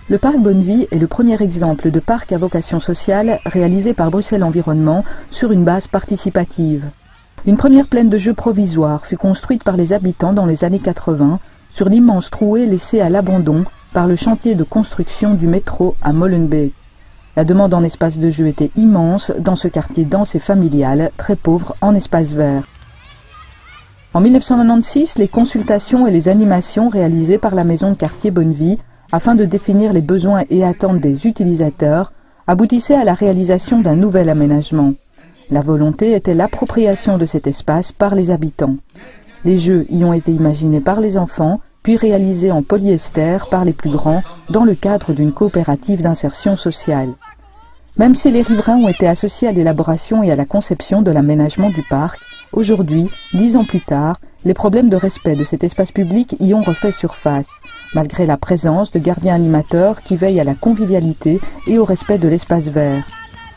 Le parc Bonnevie est le premier exemple de parc à vocation sociale réalisé par Bruxelles Environnement sur une base participative. Une première plaine de jeux provisoire fut construite par les habitants dans les années 80 sur l'immense trouée laissée à l'abandon par le chantier de construction du métro à Molenbeek. La demande en espace de jeu était immense dans ce quartier dense et familial, très pauvre en espace vert. En 1996, les consultations et les animations réalisées par la maison de quartier Bonnevie afin de définir les besoins et attentes des utilisateurs aboutissaient à la réalisation d'un nouvel aménagement. La volonté était l'appropriation de cet espace par les habitants. Les jeux y ont été imaginés par les enfants, puis réalisés en polyester par les plus grands dans le cadre d'une coopérative d'insertion sociale. Même si les riverains ont été associés à l'élaboration et à la conception de l'aménagement du parc, aujourd'hui, 10 ans plus tard, les problèmes de respect de cet espace public y ont refait surface, malgré la présence de gardiens animateurs qui veillent à la convivialité et au respect de l'espace vert.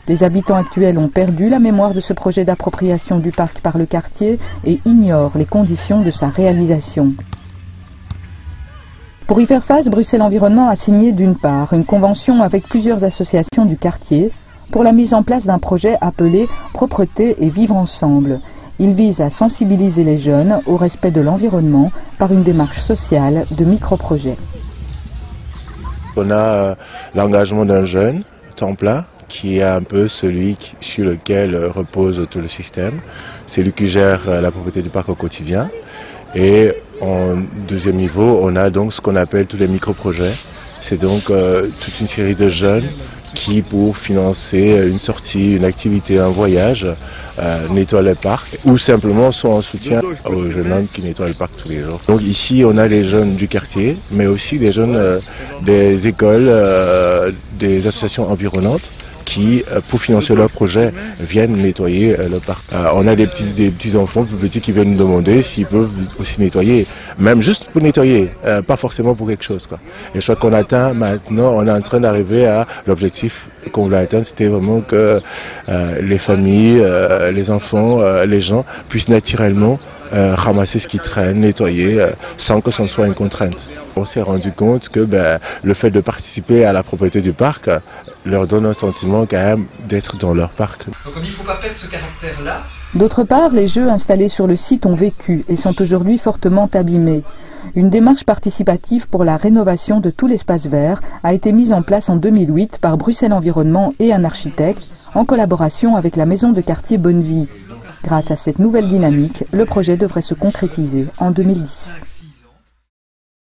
Les habitants actuels ont perdu la mémoire de ce projet d'appropriation du parc par le quartier et ignorent les conditions de sa réalisation. Pour y faire face, Bruxelles Environnement a signé d'une part une convention avec plusieurs associations du quartier pour la mise en place d'un projet appelé « Propreté et vivre ensemble ». Il vise à sensibiliser les jeunes au respect de l'environnement par une démarche sociale de micro-projets. On a l'engagement d'un jeune, temps plein, qui est un peu celui sur lequel repose tout le système. C'est lui qui gère la propriété du parc au quotidien. Et en deuxième niveau, on a donc ce qu'on appelle tous les micro-projets. C'est donc toute une série de jeunes qui, pour financer une sortie, une activité, un voyage, nettoient le parc ou simplement sont en soutien aux jeunes hommes qui nettoient le parc tous les jours. Donc ici, on a les jeunes du quartier, mais aussi des jeunes des écoles, des associations environnantes qui, pour financer leur projet, viennent nettoyer le parc. On a des petits enfants plus petits qui viennent nous demander s'ils peuvent aussi nettoyer, même juste pour nettoyer, pas forcément pour quelque chose, quoi. Et je crois qu'on atteint maintenant, on est en train d'arriver à l'objectif qu'on voulait atteindre, c'était vraiment que les familles, les enfants, les gens puissent naturellement ramasser ce qui traîne, nettoyer, sans que ce soit une contrainte. On s'est rendu compte que le fait de participer à la propriété du parc leur donne un sentiment quand même d'être dans leur parc. Donc il ne faut pas perdre ce caractère-là. D'autre part, les jeux installés sur le site ont vécu et sont aujourd'hui fortement abîmés. Une démarche participative pour la rénovation de tout l'espace vert a été mise en place en 2008 par Bruxelles Environnement et un architecte en collaboration avec la maison de quartier Bonnevie. Grâce à cette nouvelle dynamique, le projet devrait se concrétiser en 2010.